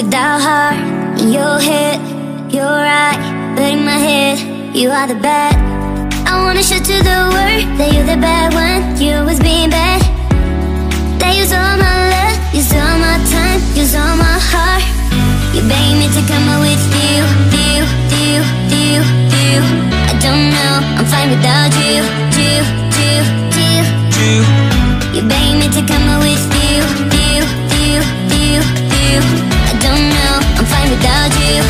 without heart. In your head, you're right, but in my head, you are the bad. I wanna show to the world that you're the bad one. You always being bad. That use all my love, use all my time, use all my heart. You beg me to come out with you. I don't know, I'm fine without you. You beg me to come out with you. I don't know, I'm fine without you.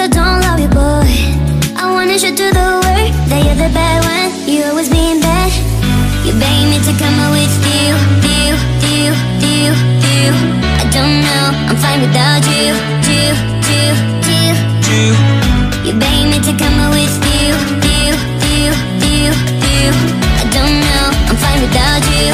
I don't love you, boy. I wanna show to the world that you're the bad one. You always being bad. You beg me to come out with you. I don't know, I'm fine without you. You beg me to come out with you. I don't know, I'm fine without you.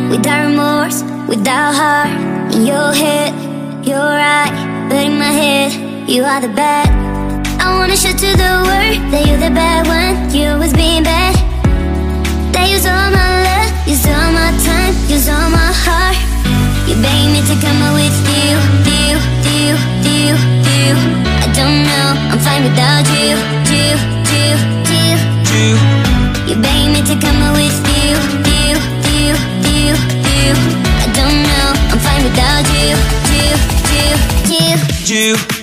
Without remorse, without heart. In your head, you're right, but in my head, you are the bad. I wanna show to the world that you're the bad one. You always being bad. That use all my love, use all my time, use all my heart. You beg me to come out with you. I don't know, I'm fine without you. You beg me to come out with you. I don't know, I'm fine without you.